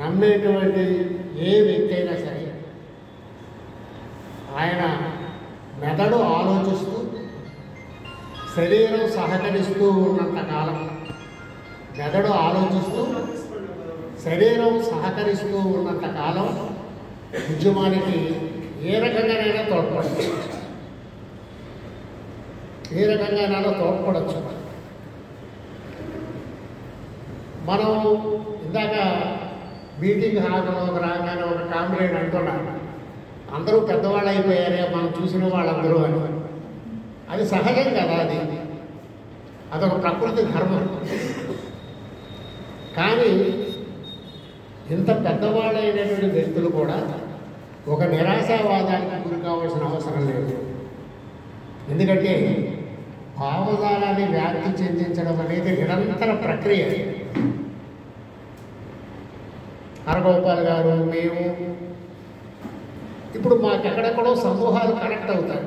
నమ్మేటువంటి ఏ వ్యక్తి అయినా సరే ఆయన మెదడు ఆలోచిస్తూ శరీరం సహకరిస్తూ ఉన్నంత కాలం, మెదడు ఆలోచిస్తూ శరీరం సహకరిస్తూ ఉన్నంత కాలం ఉద్యమానికి ఏ రకంగానైనా తోడ్పడచ్చు, ఏ రకంగానైనా తోడ్పడచ్చు. మనం ఇందాక మీటింగ్ హాల్లో రాగానే ఒక కామ్రేడ్ అంటున్నాను, అందరూ పెద్దవాళ్ళు అయిపోయారే మనం చూసిన వాళ్ళందరూ అని. అది సహజం కదా, అదొక ప్రకృతి ధర్మం. కానీ ఇంత పెద్దవాళ్ళైనటువంటి వ్యక్తులు కూడా ఒక నిరాశావాదానికి గురి కావాల్సిన అవసరం లేదు. ఎందుకంటే భావజాలాన్ని వ్యాప్తి చెందించడం అనేది నిరంతర ప్రక్రియ. హరగోపాల్ గారు, మేము ఇప్పుడు మాకు ఎక్కడెక్కడో సమూహాలు కనెక్ట్ అవుతాయి,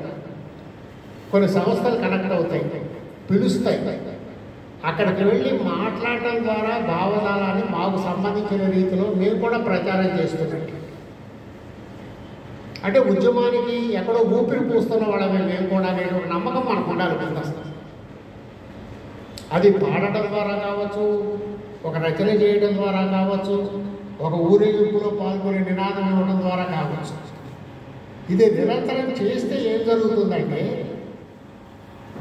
కొన్ని సంస్థలు కనెక్ట్ అవుతాయి, పిలుస్తాయి. అక్కడికి వెళ్ళి మాట్లాడటం ద్వారా భావజాలాన్ని మాకు సంబంధించిన రీతిలో మేము కూడా ప్రచారం చేస్తున్నాం. అంటే ఉద్యమానికి ఎక్కడో ఊపిరి పూస్తున్న వాళ్ళమే మేము కూడా అనేది ఒక నమ్మకం మనకు ఉండాలి. అది పాడటం ద్వారా కావచ్చు, ఒక రచన చేయడం ద్వారా కావచ్చు, ఒక ఊరేగింపులో పాల్గొనే నినాదం ఇవ్వడం ద్వారా కావచ్చు. ఇది నిరంతరం చేస్తే ఏం జరుగుతుందంటే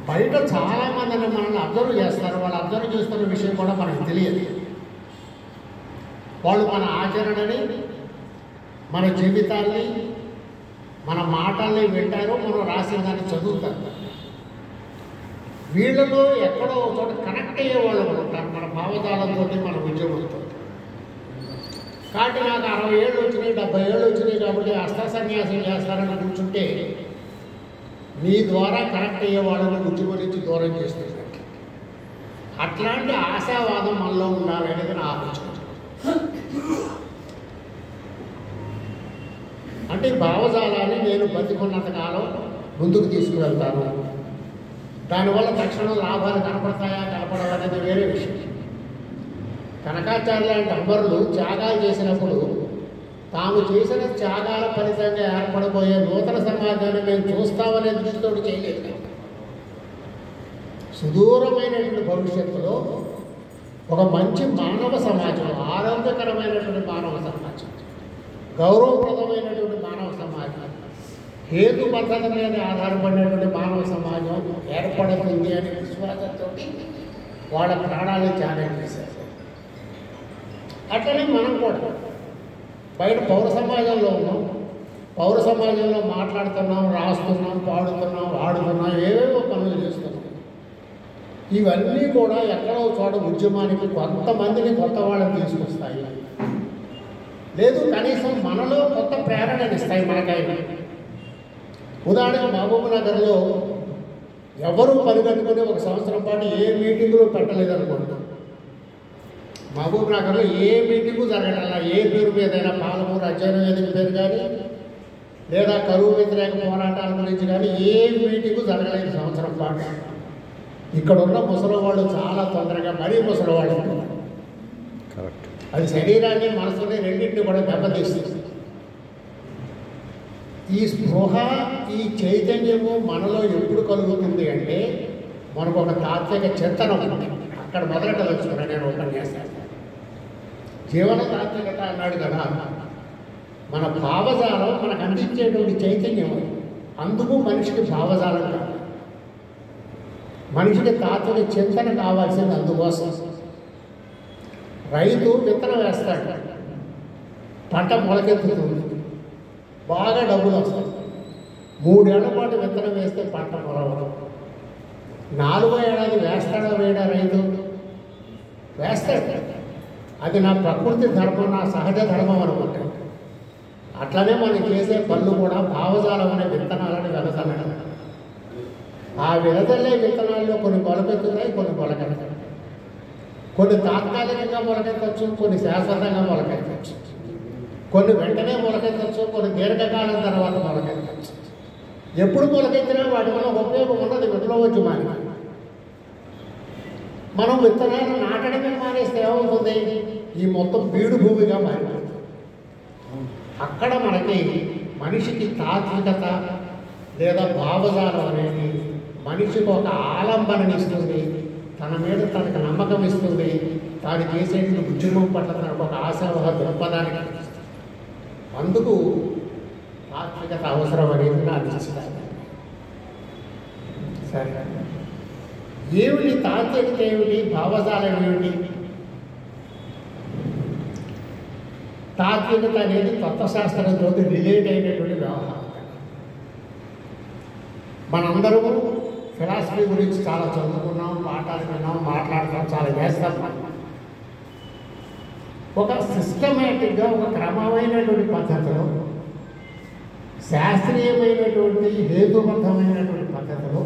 బయట చాలామందిని మనల్ని అబ్జర్వ్ చేస్తారు. వాళ్ళు అబ్జర్వ్ చేస్తున్న విషయం కూడా మనకు తెలియదు. వాళ్ళు మన ఆచరణని, మన జీవితాన్ని, మన మాటల్ని వింటారు, మనం రాసిన దాన్ని చదువుతారు. వీళ్ళలో ఎక్కడో చోట కనెక్ట్ అయ్యే వాళ్ళు ఉంటారు మన భావజాలంతో, మన ఉద్యమంతో. కాబట్టి నాకు 60 ఏళ్ళు వచ్చినాయి, 70 ఏళ్ళు వచ్చినాయి కాబట్టి అస్త సన్యాసం చేస్తారని కూర్చుంటే మీ ద్వారా కనెక్ట్ అయ్యే వాళ్ళని ఉద్యమం నుంచి దూరం చేస్తుంది. అట్లాంటి ఆశావాదం మనలో ఉండాలనేది నా ఆలోచన. అంటే భావజాలాన్ని నేను బతికున్నంత కాలం ముందుకు తీసుకువెళ్తాను. దానివల్ల తక్షణ లాభాలు కనపడతాయా కనపడవనేది వేరే విషయం. కనకాచార్య లాంటి అమరులు త్యాగాలు చేసినప్పుడు తాము చేసిన త్యాగాల ఫలితంగా ఏర్పడబోయే నూతన సమాజాన్ని మేము చూస్తామనే దృష్టితో చేయలేదు. సుదూరమైనటువంటి భవిష్యత్తులో ఒక మంచి మానవ సమాజం, ఆరోగ్యకరమైనటువంటి మానవ సమాజం, గౌరవప్రదమైనటువంటి మానవ సమాజం, హేతు పద్ధతి మీద ఆధారపడినటువంటి మానవ సమాజం ఏర్పడుతుంది అనే విశ్వాసంతో వాళ్ళ ప్రాణాలు త్యాగం చేశారు. అట్లనే మనం కూడా బయట పౌర సమాజంలో ఉన్నాం, పౌర సమాజంలో మాట్లాడుతున్నాం, రాస్తున్నాం, పాడుతున్నాం, ఆడుతున్నాం, ఏవేవో పనులు చేస్తున్నాం. ఇవన్నీ కూడా ఎక్కడో చోట ఉద్యమానికి కొంతమందిని కొత్త వాళ్ళని తీసుకొస్తాయి, లేదు కనీసం మనలో కొత్త ప్రేరణనిస్తాయి మనకైనా. ఉదాహరణకు మహబూబ్ నగర్లో ఎవరు పరిగెట్టుకుని 1 సంవత్సరం పాటు ఏ మీటింగులు పెట్టలేదనుకుంటాం. మహబూబ్ నగర్లో ఏ మీటింగు జరగడం, ఏ పేరు మీదైనా పాలమూరు అధ్యయన వేదిక పేరు కానీ లేదా కరువు వ్యతిరేక పోరాటాల గురించి కానీ ఏ మీటింగు జరగలేదు సంవత్సరం పాటు. ఇక్కడ ఉన్న ముసలివాళ్ళు చాలా తొందరగా మరీ ముసలివాళ్ళు ఉంటున్నారు. అది శరీరాన్ని, మనసుని రెండింటిని కూడా దెబ్బతీస్తుంది. ఈ స్పృహ, ఈ చైతన్యము మనలో ఎప్పుడు కలుగుతుంది అంటే మనకు ఒక తాత్విక చింతన ఉంది. అక్కడ మొదలెట్టవచ్చుకున్నా నేను ఉపన్యాసాన్ని. జీవన తాత్వికత అన్నాడు కదా, మన భావజాలం మనకు అందించేటువంటి చైతన్యం. అందుకు మనిషికి భావజాలం కాదు, మనిషికి తాత్విక చింతన కావాల్సింది. అందుకోసం రైతు విత్తనం వేస్తాడు, పంట మొలకెత్తుతుంది, బాగా డబ్బులు వస్తాయి. 3 ఏళ్ల పాటు విత్తనం వేస్తే పంట మొలవడం. 4వ ఏడాది వేస్తాడా వేయడా రైతు? వేస్తాడు. అది నా ప్రకృతి ధర్మం, నా సహజ ధర్మం అనుకుంటాడు. అట్లనే మనం చేసే పనులు కూడా భావజాలం అనే విత్తనాలను వెదజల్లడం. ఆ వెదజల్లే విత్తనాల్లో కొన్ని మొలకెత్తుతాయి, కొన్ని మొలకెత్తాయి. కొన్ని తాత్కాలికంగా మొలకెత్తచ్చు, కొన్ని శాశ్వతంగా మొలకెత్తచ్చు, కొన్ని వెంటనే మొలకెత్తచ్చు, కొన్ని దీర్ఘకాలం తర్వాత మొలకెత్తచ్చు. ఎప్పుడు మొలకెత్తినా వాటి వల్ల ఉపయోగం ఉన్నది విప్లవోద్యమానికి. మనం విత్తనాలు నాటడమే మానేస్తే ఏమవుతుంది? ఈ మొత్తం బీడు భూమిగా మారిపోతుంది. అక్కడ మనకి మనిషికి తాత్వికత లేదా భావజాలం అనేది మనిషికి ఒక ఆలంబననిస్తుంది, తన మీద తనకు నమ్మకం ఇస్తుంది, తాను చేసేది ఉద్యమం పట్ల తనకు ఒక ఆశావహ దృక్పథానికి అందుకు తాత్వికత అవసరం అనేది నా దృష్టి. సరే, ఏమిటి తాత్వికత, ఏమిటి భావజాలం, ఏమిటి? తాత్వికత అనేది తత్వశాస్త్రంతో రిలేట్ అయినటువంటి వ్యవహారం. మనందరము ఫిలాసఫీ గురించి చాలా చదువుకున్నాం, పాఠాలు విన్నాం, మాట్లాడతాం, చాలా చేస్తాం. ఒక సిస్టమేటిక్గా ఒక క్రమమైనటువంటి పద్ధతిలో, శాస్త్రీయమైనటువంటి హేతుబద్ధమైనటువంటి పద్ధతిలో,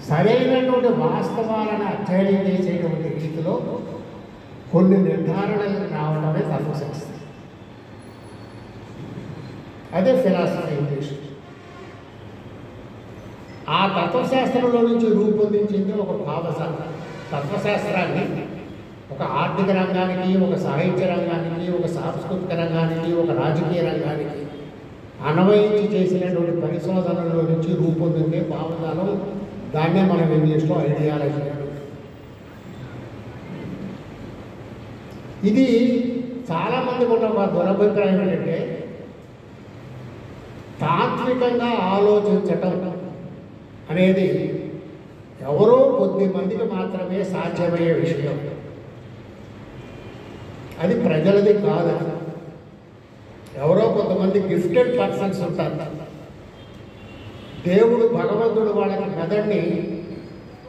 సరైనటువంటి వాస్తవాలను అధ్యయనం చేసేటువంటి రీతిలో కొన్ని నిర్ధారణలకు రావడమే తత్వశాస్త్రం. అదే ఫిలాసఫీ ఇంగ్లీష్. ఆ తత్వశాస్త్రంలో నుంచి రూపొందించింది ఒక భావశాస్త్రం. తత్వశాస్త్రాన్ని ఒక ఆర్థిక రంగానికి, ఒక సాహిత్య రంగానికి, ఒక సాంస్కృతిక రంగానికి, ఒక రాజకీయ రంగానికి అన్వయించి చేసినటువంటి పరిశోధనలో నుంచి రూపొందిందే భావజాలం. దాన్నే మనం ఇంగ్లీష్లో ఐడియాలజీ అంటాం. ఇది చాలామందికి ఉన్న ఒక దురభిప్రాయం ఏంటంటే, తాత్వికంగా ఆలోచించటం అనేది ఎవరో కొద్ది మందికి మాత్రమే సాధ్యమయ్యే విషయం, అది ప్రజలది కాదు. ఎవరో కొంతమంది గిఫ్టెడ్ పర్సన్స్ ఉంటారు. దేవుడు భగవంతుడు వాళ్ళకి మెదడుని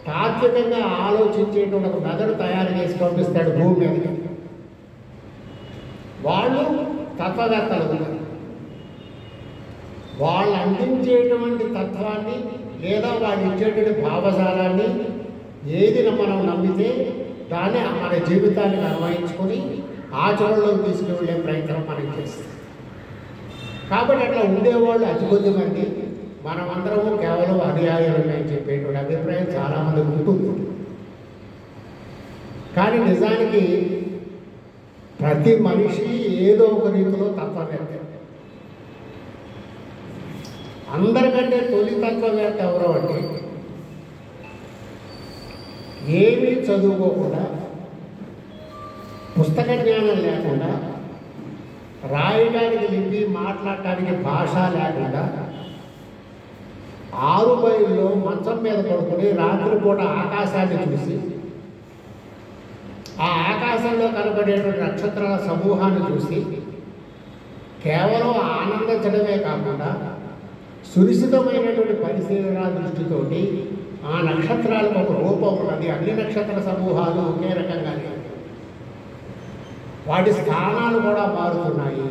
తాత్వికంగా ఆలోచించేటువంటి ఒక మెదడు తయారు చేసి పంపిస్తాడు భూమి మీదకి. వాళ్ళు తత్వవేత్తలు ఉన్నారు. వాళ్ళు అందించేటువంటి తత్వాన్ని లేదా వాళ్ళు ఇచ్చేటువంటి భావజాలాన్ని ఏది మనం నమ్మితే దాన్ని మన జీవితానికి అన్వయించుకొని ఆచరణలోకి తీసుకువెళ్ళే ప్రయత్నం మనం చేస్తాం. కాబట్టి అట్లా ఉండేవాళ్ళు అతి కొద్ది మంది. మనమందరము కేవలం అనుయాయులమే అని చెప్పేటువంటి అభిప్రాయం చాలామంది ఉంటుంది. కానీ నిజానికి ప్రతి మనిషి ఏదో ఒక రీతిలో తత్వవేత్త. అందరికంటే తొలి తత్వవేత్త ఎవరో అంటే ఏమీ చదువుకోకుండా, పుస్తక జ్ఞానం లేకుండా, రాయడానికి లిపి, మాట్లాడటానికి భాష లేకుండా 6 మైళ్ళలో మంచం మీద పడుకుని రాత్రిపూట ఆకాశాన్ని చూసి, ఆ ఆకాశంలో కనబడేటువంటి నక్షత్రాల సమూహాన్ని చూసి కేవలం ఆనందించడమే కాకుండా సునిశ్చితమైనటువంటి పరిశీలన దృష్టితోటి ఆ నక్షత్రాలకు ఒక రూపం ఉన్నది, అన్ని నక్షత్ర సమూహాలు ఒకే రకంగానే, వాటి స్థానాలు కూడా మారుతున్నాయి.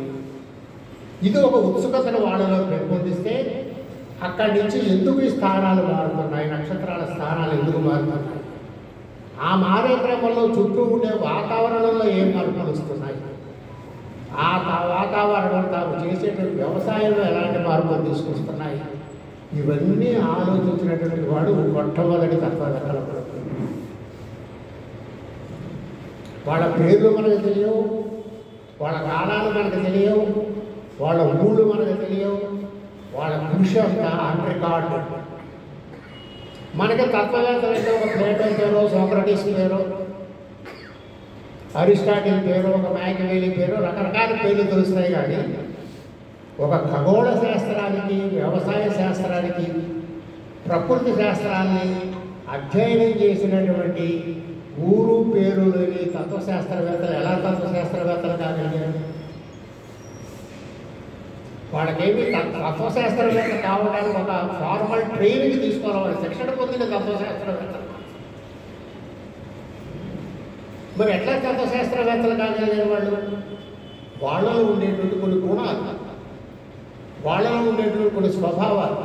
ఇది ఒక ఉత్సుకతను వాళ్ళలో పెంపొందిస్తే అక్కడి నుంచి ఎందుకు ఈ స్థానాలు మారుతున్నాయి, నక్షత్రాల స్థానాలు ఎందుకు మారుతున్నాయి, ఆ మారే క్రమంలో చుట్టూ ఉండే వాతావరణంలో ఏం మార్పులు వస్తున్నాయి, ఆ వాతావరణం తాము చేసేటువంటి వ్యవసాయంలో ఎలాంటి మార్పులు తీసుకొస్తున్నాయి, ఇవన్నీ ఆలోచించినటువంటి వాడు మొట్టమొదటి తత్వవేత్తలు. వాళ్ళ పేర్లు మనకు తెలియవు, వాళ్ళ కాలాలు మనకు తెలియవు, వాళ్ళ ఊళ్ళు మనకు తెలియవు, వాళ్ళ కృషి అంతా ఆన్ రికార్డ్. మనకి తత్వవేత్తలు అంటే ఒక ప్లేటో పేరు, సోక్రటీస్ పేరు, అరిస్టాటిల్ పేరు, ఒక మ్యాకియావెల్లీ పేరు, రకరకాల పేర్లు తెలుస్తాయి. కానీ ఒక ఖగోళ శాస్త్రానికి, వ్యవసాయ శాస్త్రానికి, ప్రకృతి శాస్త్రాన్ని అధ్యయనం చేసినటువంటి ఊరు పేరు లేని తత్వశాస్త్రవేత్తలు ఎలా తత్వశాస్త్రవేత్తలు కాగలిగారు? వాళ్ళకేమి తత్వశాస్త్రవేత్త కావడానికి ఒక ఫార్మల్ ట్రైనింగ్ తీసుకోవాలి, శిక్షణ పొందిన తత్వశాస్త్రవేత్తలు. మరి ఎట్లా తత్వశాస్త్రవేత్తలు కాగలిగారు వాళ్ళు? వాళ్ళలో ఉండేటువంటి కొన్ని గుణాలు, వాళ్ళలో ఉండేటువంటి కొన్ని స్వభావాలు.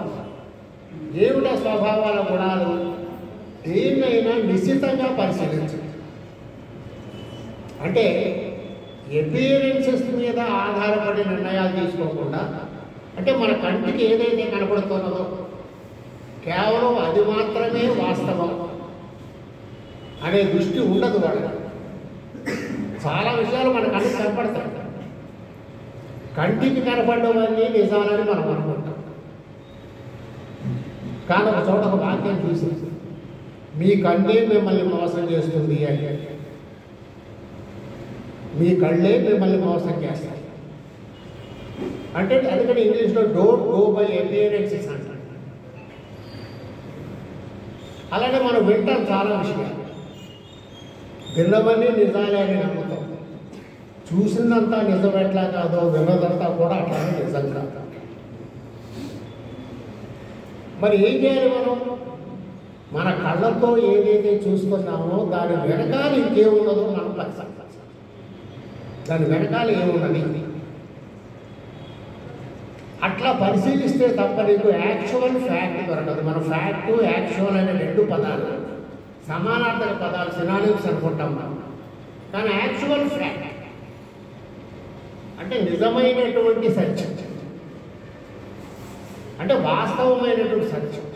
ఏమిటా స్వభావాల గుణాలు? దేన్నైనా నిశ్చితంగా పరిశీలించండి. అంటే ఎపియరెన్సెస్ మీద ఆధారపడి నిర్ణయాలు తీసుకోకుండా, అంటే మన కంటికి ఏదైతే కనపడుతున్నదో కేవలం అది మాత్రమే వాస్తవం అనే దృష్టి ఉండదు వాళ్ళకి. చాలా విషయాలు మన కంటికి కనపడతాయి. కంటికి కనపడవన్నీ నిజాలని మనం అనుకుంటాం. కానీ ఒక చోట ఒక వాక్యం చూసి మీ కళ్ళే మిమ్మల్ని మోసం చేస్తుంది అని. మీ కళ్ళే మిమ్మల్ని మోసం చేస్తాయి అంటే అందుకని ఇంగ్లీష్లో డోంట్ గో బై అపియరెన్సెస్ అంటారు. అలాగే మనం వింటాం చాలా విషయాలు, విన్నవన్నీ నిజాలే అని నమ్ముతాం. చూసిందంతా నిజం ఎట్లా కాదో విన్నదంతా కూడా అట్లానే నిజం కాదు. మరి ఏం చేయాలి మనం? మన కళ్ళతో ఏదైతే చూస్తున్నామో దాని వెనకాల ఇంకేమున్నదో మనం పరిశీలించాలి. దాని వెనకాల ఏమున్నది అట్లా పరిశీలిస్తే తప్ప నీకు యాక్చువల్ ఫ్యాక్ట్ దొరకదు. మన ఫ్యాక్ట్ యాక్చువల్ అనే రెండు పదాలు సమానార్థక పదాలు, సినానిమ్స్ అనుకుంటాం మనం. కానీ యాక్చువల్ ఫ్యాక్ట్ అంటే నిజమైనటువంటి సత్యం, అంటే వాస్తవమైనటువంటి సత్యం,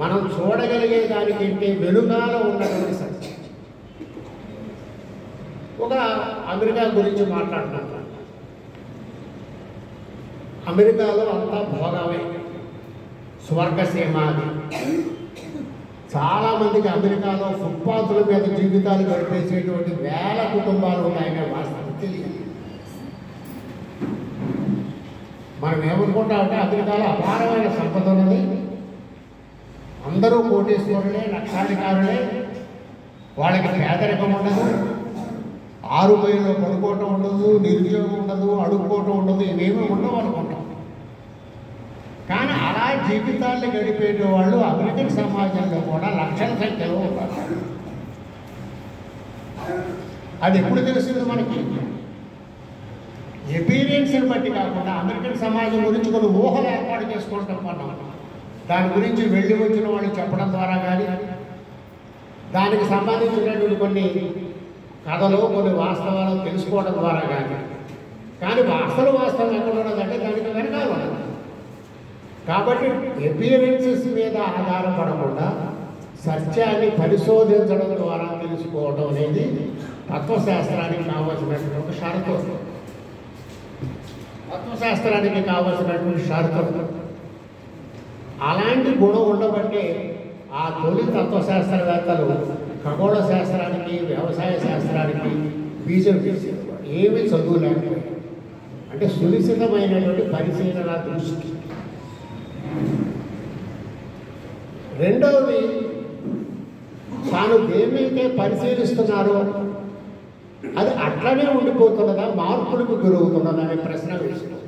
మనం చూడగలిగే దానికంటే వెనుకాల ఉన్నటువంటి సత్యం. ఒక అమెరికా గురించి మాట్లాడుతున్నాం. అమెరికాలో అంతా భోగమే, స్వర్గసీమాది. చాలామందికి అమెరికాలో ఫుట్పాత్ల మీద జీవితాలు గడిపేసేటువంటి వేల కుటుంబాలు ఉన్నాయనే వాస్తవం తెలియదు. మనం ఏమనుకుంటామంటే అమెరికాలో అపారమైన సంపద ఉన్నది, అందరూ కోటేశ్వరులే, లక్షాధికారులే, వాళ్ళకి పేదరికం ఉండదు, ఆరుబయలో పడుకోవటం ఉండదు, నిరుద్యోగం ఉండదు, అడుక్కోవటం ఉండదు, ఇవేమీ ఉండవు అనుకుంటాం. కానీ అలా జీవితాన్ని గడిపేట వాళ్ళు అమెరికన్ సమాజంలో కూడా లక్షల సంఖ్యలో ఉన్నారు. అది ఎప్పుడు తెలిసింది మనకి? ఎపీరియన్స్ని బట్టి కాకుండా అమెరికన్ సమాజం గురించి కొన్ని ఊహలు ఏర్పాటు చేసుకుంటాం మనం. దాని గురించి వెళ్ళి వచ్చిన వాళ్ళు చెప్పడం ద్వారా కానీ, దానికి సంబంధించినటువంటి కొన్ని కథలు, కొన్ని వాస్తవాలు తెలుసుకోవడం ద్వారా కానీ వాస్తవం ఎక్కడ ఉన్నదంటే దానికి వెనకాల ఉన్నది. కాబట్టి ఎపియరెన్సెస్ మీద ఆధారపడకుండా సత్యాన్ని పరిశోధించడం ద్వారా తెలుసుకోవడం అనేది తత్వశాస్త్రానికి కావలసినటువంటి ఒక షరతు. తత్వశాస్త్రానికి కావలసినటువంటి షరతు. అలాంటి గుణం ఉండబట్టే ఆ తొలి తత్వశాస్త్రవేత్తలు ఖగోళ శాస్త్రానికి, వ్యవసాయ శాస్త్రానికి బీజం వేసేవారు. ఏమి చదువు లేకపోయారు, అంటే సునిశ్చితమైనటువంటి పరిశీలన దృష్టి. రెండవది, తాను దేన్నైతే పరిశీలిస్తున్నారో అది అట్లనే ఉండిపోతున్నదా, మార్పులకు గురవుతున్నదా అనే ప్రశ్న వేస్తుంది.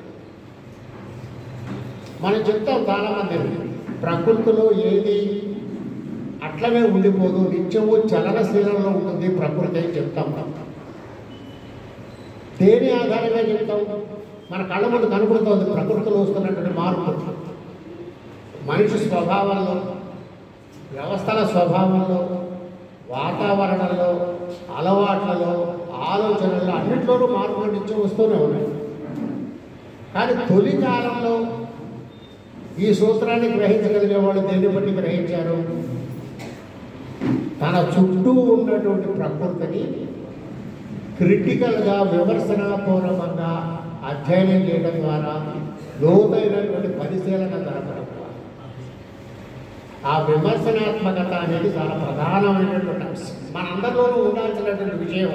మనం చెప్తాం చాలామంది, ప్రకృతిలో ఏది అట్లనే ఉండిపోదు, నిత్యము చలనశీలంలో ఉంటుంది ప్రకృతి అని చెప్తాం. దేని ఆధారంగా చెప్తాం? మన కళ్ళ ముందు కనబడుతోంది ప్రకృతిలో వస్తున్నటువంటి మార్పు. మనిషి స్వభావంలో, వ్యవస్థల స్వభావంలో, వాతావరణంలో, అలవాట్లలో, ఆలోచనల్లో అన్నింటిలోనూ మార్పులు నిత్యం వస్తూనే ఉన్నాయి. కానీ తొలి కాలంలో ఈ సూత్రాన్ని గ్రహించగలిగే వాళ్ళు దేన్ని బట్టి గ్రహించారు? తన చుట్టూ ఉన్నటువంటి ప్రకృతిని క్రిటికల్గా, విమర్శనాపూర్వకంగా అధ్యయనం చేయడం ద్వారా, లోతైనటువంటి పరిశీలన జరపడం ద్వారా. ఆ విమర్శనాత్మకత అనేది చాలా ప్రధానమైనటువంటి అంశం. మనందరిలోనూ ఉండాల్సినటువంటి విషయం.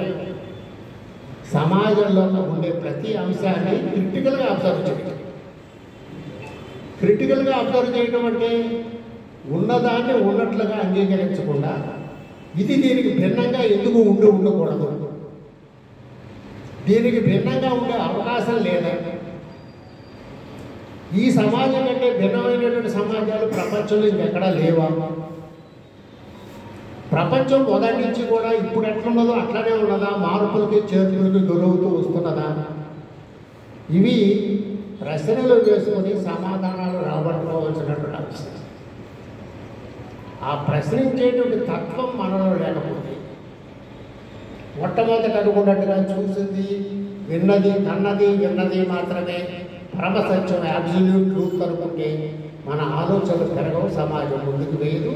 సమాజంలో ఉండే ప్రతి అంశాన్ని క్రిటికల్గా అబ్జర్వ్ చేయడం. క్రిటికల్గా అబ్జర్వ్ చేయడం అంటే ఉన్నదాన్ని ఉన్నట్లుగా అంగీకరించకుండా ఇది దీనికి భిన్నంగా ఎందుకు ఉండకూడదు, దీనికి భిన్నంగా ఉండే అవకాశం లేదా, ఈ సమాజం కంటే భిన్నమైనటువంటి సమాజాలు ప్రపంచంలో ఇంకెక్కడా లేవా, ప్రపంచం మొదటి నుంచి కూడా ఇప్పుడు ఎట్లున్నదో అట్లనే ఉన్నదా, మార్పులకి చేతులకి గురవుతూ వస్తున్నదా? ఇవి ప్రశ్నలు వేసుకొని సమాధానాలు రాబట్టుకోవాల్సినటువంటి అంశం. ఆ ప్రశ్నించేటువంటి తత్వం మనలో లేకపోతే, మొట్టమొదటి అనుకున్నట్టుగా చూసింది, విన్నది మాత్రమే పరమసత్యం, అబ్సల్యూట్ ట్రూత్ అనుకుంటే మన ఆలోచనలు పెరగవు, సమాజం ముందుకు వేయదు.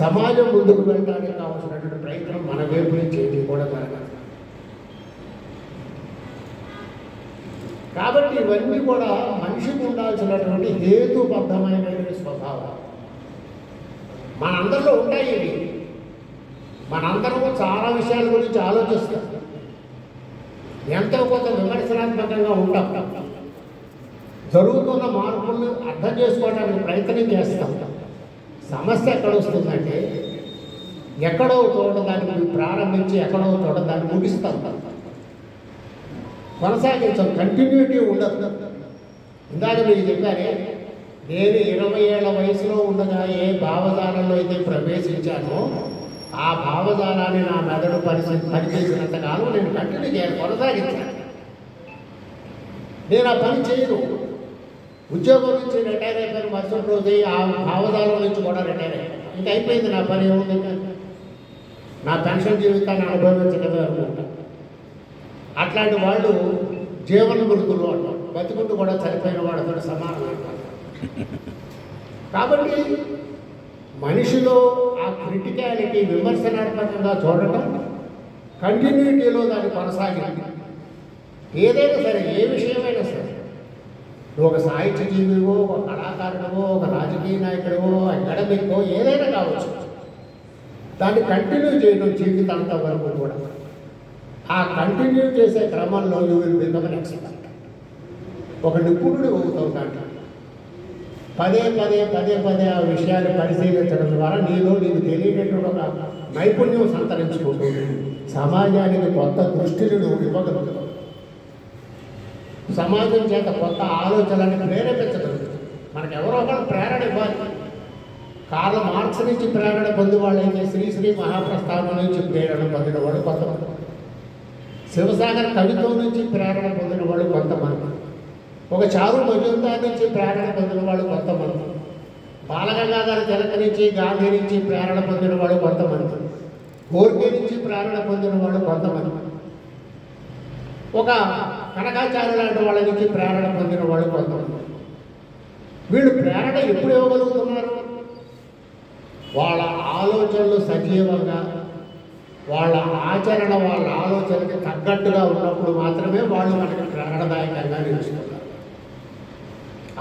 సమాజం ముందుకు వెళ్ళడానికి కావాల్సినటువంటి ప్రయత్నం మన వైపు నుంచి ఏది కూడా జరగదు. కాబట్టి ఇవన్నీ కూడా మనిషికి ఉండాల్సినటువంటి హేతుబద్ధమైనటువంటి స్వభావం మనందరిలో ఉంటాయి. ఇవి మనందరము చాలా విషయాల గురించి ఆలోచిస్తాం, ఎంతో కొంత విమర్శనాత్మకంగా ఉంటాం, జరుగుతున్న మార్పులను అర్థం చేసుకోవడానికి ప్రయత్నం చేస్తాం. సమస్య ఎక్కడ వస్తుందంటే ఎక్కడో చోట దాన్ని ప్రారంభించి ఎక్కడో చోట దాన్ని ముగిస్తాం, కొనసాగించాం, కంటిన్యూటీ ఉండదు. ఇందాక మీకు చెప్పారే, నేను 20 ఏళ్ల వయసులో ఉండగా ఏ భావజాలంలో అయితే ప్రవేశించానో ఆ భావజాలాన్ని నా మెదడు పనిచేసినంతకాలం నేను కంటిన్యూ చేయాలి, కొనసాగించాను. నేను ఆ పని చేయను. ఉద్యోగం నుంచి రిటైర్ అయిపోయిన మరుసటి రోజు ఆ భావజాలం నుంచి కూడా రిటైర్ అయ్యాను. ఇంకా అయిపోయింది నా పని, ఏముంది, నా పెన్షన్ జీవితాన్ని అనుభవించగలరు అనుకుంటా. అట్లాంటి వాళ్ళు జీవన మృతులు అంటారు, బతుకుంటూ కూడా చనిపోయిన వాళ్ళతో సమానం అంటారు. కాబట్టి మనిషిలో ఆ క్రిటికాలిటీ విమర్శనాత్మకంగా చూడటం, కంటిన్యూటీలో దాన్ని కొనసాగింది. ఏదైనా సరే, ఏ విషయమైనా సరే, నువ్వు ఒక సాహిత్యజీవివో, ఒక కళాకారుడివో, ఒక రాజకీయ నాయకుడివో, అకాడమిక్కో ఏదైనా కావచ్చు, దాన్ని కంటిన్యూ చేయడం జీవితాంత వరకు కూడా. ఆ కంటిన్యూ చేసే క్రమంలో you will become an expert. ఒక నిపుణుడు అవుతావు. దాంట్లో పదే పదే పదే పదే ఆ విషయాన్ని పరిశీలించడం ద్వారా నీకు తెలియనటువంటి ఒక నైపుణ్యం సంతరించుకుంటుంది. సమాజానికి కొత్త దృష్టిని నువ్వు ఇవ్వగలుగుతావు. సమాజం చేత కొత్త ఆలోచనలను ప్రేరేపించగలుగుతావు. మనకు ఎవరో ఒకరు ప్రేరణ ఇవ్వాలి. కార్ల్ మార్క్స్ నుంచి ప్రేరణ పొందిన వాళ్ళైతే శ్రీశ్రీ మహాప్రస్థానం నుంచి ప్రేరణ పొందిన వాళ్ళు కొంతమంది, శివసాగర్ కవిత్వం నుంచి ప్రేరణ పొందిన వాళ్ళు కొంతమంది, ఒక చారు మజుందార్ నుంచి ప్రేరణ పొందిన వాళ్ళు కొంతమంది, బాలగంగాధర తిలక్ నుంచి గాంధీ నుంచి ప్రేరణ పొందిన వాళ్ళు కొంతమంది, గోర్ఖే నుంచి ప్రేరణ పొందిన వాళ్ళు కొంతమంది, ఒక కనకాచార్య లాంటి వాళ్ళ నుంచి ప్రేరణ పొందిన వాళ్ళు కొంతమంది. వీళ్ళు ప్రేరణ ఎప్పుడు ఇవ్వగలుగుతున్నారు? వాళ్ళ ఆలోచనలు సజీవంగా, వాళ్ళ ఆచరణ వాళ్ళ ఆలోచనకి తగ్గట్టుగా ఉన్నప్పుడు మాత్రమే వాళ్ళు మనకి ప్రేరణదాయకంగా నిలుస్తున్నారు.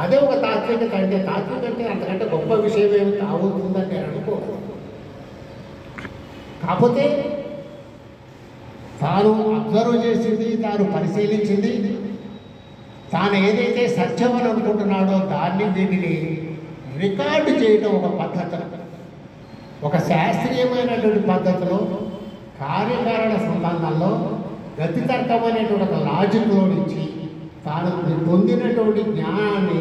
అదే ఒక తాత్వికత అంటే, తాత్విక అంటే అంతకంటే గొప్ప విషయం ఏమి కావుతుందని నేను అనుకోను. కాకపోతే తాను అబ్జర్వ్ చేసింది, తాను పరిశీలించింది, తాను ఏదైతే సత్యం అని అనుకుంటున్నాడో దీనిని రికార్డు చేయడం ఒక పద్ధతి. ఒక శాస్త్రీయమైనటువంటి పద్ధతిలో, కార్యకారణ సంబంధంలో, గతితర్కమైనటువంటి ఒక లాజిక్లో నుంచి తాను పొందినటువంటి జ్ఞానాన్ని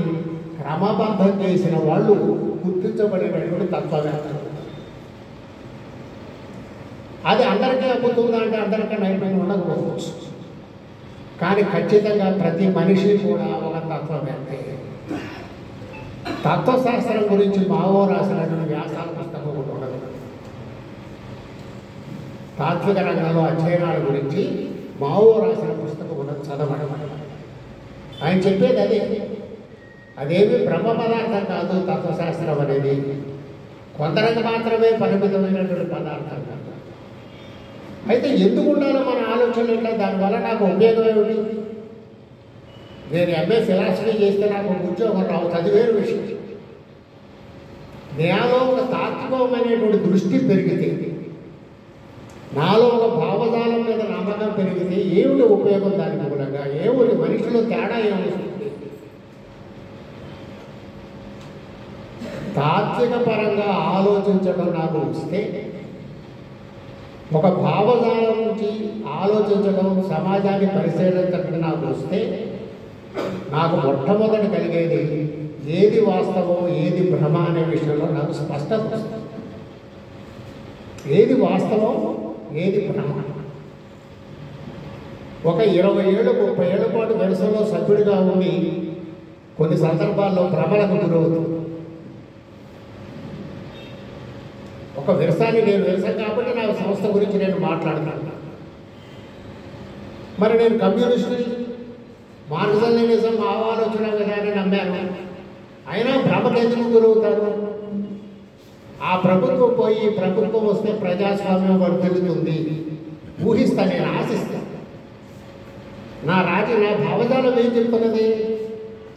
క్రమబద్ధం చేసిన వాళ్ళు గుర్తించబడినటువంటి తత్వవేత్తలు. అది అందరికీ అబ్బుతుందా అంటే అందరికీ నైపుణ్యం ఉండకపోవచ్చు. కానీ ఖచ్చితంగా ప్రతి మనిషి కూడా ఒక తత్వవేత్తే. తత్వశాస్త్రం గురించి మావో రాసినటువంటి వ్యాసాల పుస్తకం ఒకటి ఉండదు. తాత్విక రంగంలో అధ్యయనాల గురించి మావో రాసిన పుస్తకం ఉండదు, చదవడం. ఆయన చెప్పేది అదేమి బ్రహ్మ పదార్థం కాదు తత్వశాస్త్రం అనేది, కొందరికి మాత్రమే పరిమితమైనటువంటి పదార్థం కాదు. అయితే ఎందుకు ఉండాలో మన ఆలోచన ఇట్లా, దానివల్ల నాకు ఉపయోగం ఏమిటి? నేను ఎంఏ ఫిలాసఫీ చేస్తే నాకు ఉద్యోగం రావు, చదివేరు విషయం. నాలో ఒక తాత్వికమైనటువంటి దృష్టి పెరిగితే, నాలో ఒక భావజాలం మీద నమ్మకం పెరిగితే ఏమిటి ఉపయోగం? దాని మూలంగా ఏమిటి మనిషిలో తేడా ఏమవుతుంది? తాత్విక పరంగా ఆలోచించడం నాకు వస్తే, ఒక భావజాలం నుంచి ఆలోచించడం, సమాజాన్ని పరిశీలించడం నాకు వస్తే, నాకు మొట్టమొదటి కలిగేది ఏది వాస్తవం ఏది భ్రమ అనే విషయంలో నాకు స్పష్టత వస్తుంది. ఏది వాస్తవం ఏది భ్రమ. ఒక 20 ఏళ్ళు 30 ఏళ్ల పాటు వెరసలో సభ్యుడిగా ఉండి కొన్ని సందర్భాల్లో భ్రమలకు గురవుతుంది. ఒక విరసాన్ని నేను విరసం కాబట్టి నా సంస్థ గురించి నేను మాట్లాడుతున్నాను. మరి నేను కమ్యూనిస్టు మార్క్సిజం ఆలోచన విధాన్ని నమ్మాను, అయినా భ్రమకు ఎందుకు గురవుతారు? ఆ ప్రభుత్వం పోయి ప్రభుత్వం వస్తే ప్రజాస్వామ్యం వర్ధిల్లుతుంది ఊహిస్తాను, నేను ఆశిస్తాను. నా భావజాలం ఏం చెప్తున్నది?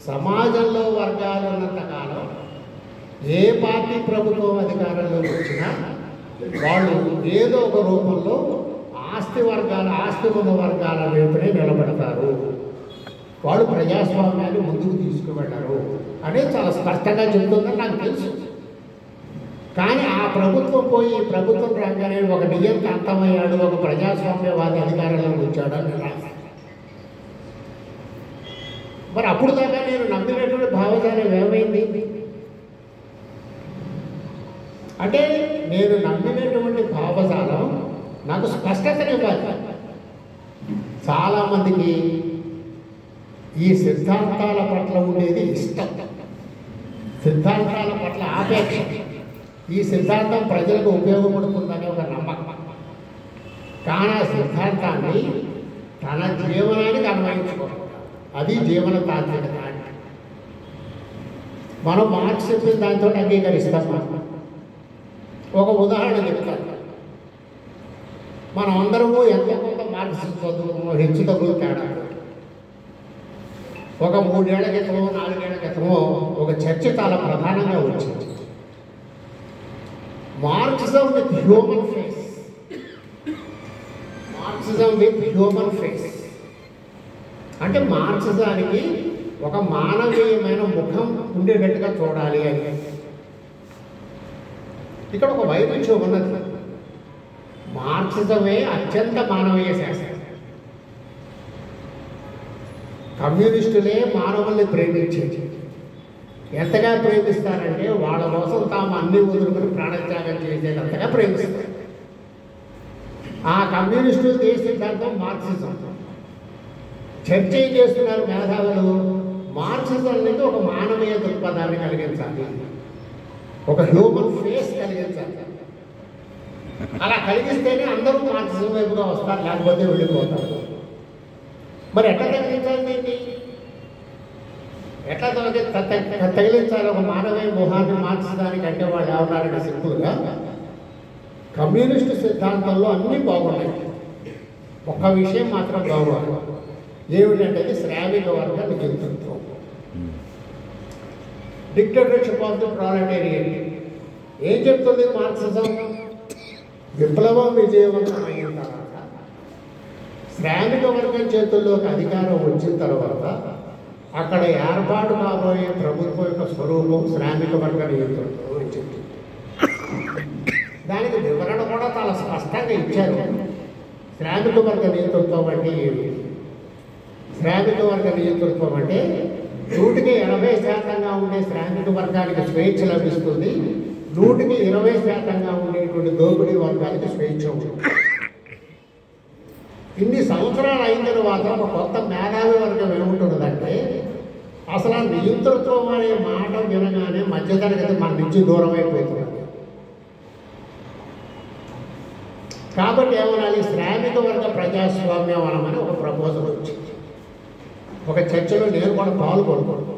సమాజంలో వర్గాలు ఉన్నంత కాలం ఏ పార్టీ ప్రభుత్వం అధికారంలోకి వచ్చినా వాళ్ళు ఏదో ఒక రూపంలో ఆస్తి ఉన్న వర్గాల వైపునే నిలబడతారు. వాళ్ళు ప్రజాస్వామ్యాన్ని ముందుకు తీసుకువెళ్ళరు అనేది చాలా స్పష్టంగా చెప్తుందని నాకు తెలుసు. కానీ ఆ ప్రభుత్వం పోయి ఈ ప్రభుత్వం రాగానే ఒక నియంత అంతమయ్యాడు, ఒక ప్రజాస్వామ్యవాది అధికారంలోకి వచ్చాడని రాశాను. మరి అప్పుడు దాకా నేను నమ్మినటువంటి భావజాలం ఏమైంది అంటే, నేను నమ్మినటువంటి భావజాలం నాకు స్పష్టతనివ్వాలి. చాలామందికి ఈ సిద్ధాంతాల పట్ల ఉండేది ఇష్టం, సిద్ధాంతాల పట్ల ఆపేక్ష, ఈ సిద్ధాంతం ప్రజలకు ఉపయోగపడుతుందనే ఒక నమ్మకం. కానీ ఆ సిద్ధాంతాన్ని తన జీవనానికి అన్వయించుకోవాలి. అది జీవన తాత్వికత. మనం మార్క్స్ చెప్పిన దాంతో అంగీకరిస్తాం. ఒక ఉదాహరణ చెప్తాను. మనం అందరము ఎంతో కొంత మార్క్స్ చదువు హెచ్చు తగ్గులు తేడా. ఒక 3 ఏళ్ల క్రితమో 4 ఏళ్ల క్రితమో ఒక చర్చ చాలా ప్రధానంగా వచ్చింది. Marxism with human face. Marxism with human face అంటే మార్క్సిజానికి ఒక మానవీయమైన ముఖం ఉండేటట్టుగా చూడాలి అని. ఇక్కడ ఒక వైవిధ్యం ఉన్నది. మార్క్సిజమే అత్యంత మానవీయ శాస్త్రం. కమ్యూనిస్టులే మానవుల్ని ప్రేమించేది. ఎంతగా ప్రేమిస్తారంటే వాళ్ళ కోసం తాము అన్ని వదులుకుని ప్రాణత్యాగం చేసేటంతగా ప్రేమిస్తారు. ఆ కమ్యూనిస్టులు దేశ సిద్ధాంతం మార్క్సిజం. చర్చ ఏం చేస్తున్నారు మేధావులు? మార్క్సిజం అనేది ఒక మానవీయ దృక్పథాన్ని కలిగించాలి, ఒక హ్యూమన్ ఫేస్ కలిగించాలి. అలా కలిగిస్తేనే అందరూ మార్క్సిజం వైపుగా వస్తారు, లేకపోతే వెళ్ళిపోతారు. మరి ఎట్లా తగిలించాలి దీన్ని? ఎట్లా తగిలించాలి ఒక మానవీయ మొహాన్ని మార్క్సిజానికి? అంటే వాళ్ళు ఏమన్నారంటే సింపుల్గా, కమ్యూనిస్టు సిద్ధాంతంలో అన్నీ బాగున్నాయి, ఒక్క విషయం మాత్రం బాగుంది. ఏమిటంటే శ్రామిక వర్గ నియంతృత్వం, డిక్టేటర్షిప్ ఆఫ్ ది ప్రొలెటేరియట్. ఏం చెప్తుంది మార్క్సిజం? విప్లవం విజయవంతమైన తర్వాత శ్రామిక వర్గం చేతుల్లోకి అధికారం వచ్చిన తర్వాత అక్కడ ఏర్పాటు కాబోయే ప్రభుత్వం యొక్క స్వరూపం శ్రామిక వర్గ నియంతృత్వం అని చెప్తుంది. దానికి వివరణ కూడా చాలా స్పష్టంగా ఇచ్చారు. శ్రామిక వర్గ నియంతృత్వం అంటే ఏమిటి? శ్రామిక వర్గ నియంతృత్వం అంటే 100కి 80% ఉండే శ్రామిక వర్గానికి స్వేచ్ఛ లభిస్తుంది, 100కి 20% ఉండేటువంటి దోపిడీ వర్గానికి స్వేచ్ఛ ఉంటుంది. ఇన్ని సంవత్సరాలు అయిన తర్వాత ఒక కొత్త మేధావి వర్గం ఏముంటుందంటే, అసలు ఆ నియంతృత్వం అనే మాట వినగానే మధ్యతరగతి మన నుంచి దూరం అయిపోతుంది. కాబట్టి ఏమనాలి? శ్రామిక వర్గ ప్రజాస్వామ్యం అనమని ఒక ప్రపోజల్ వచ్చింది. ఒక చర్చలో నేను కూడా పాల్గొన్నాను.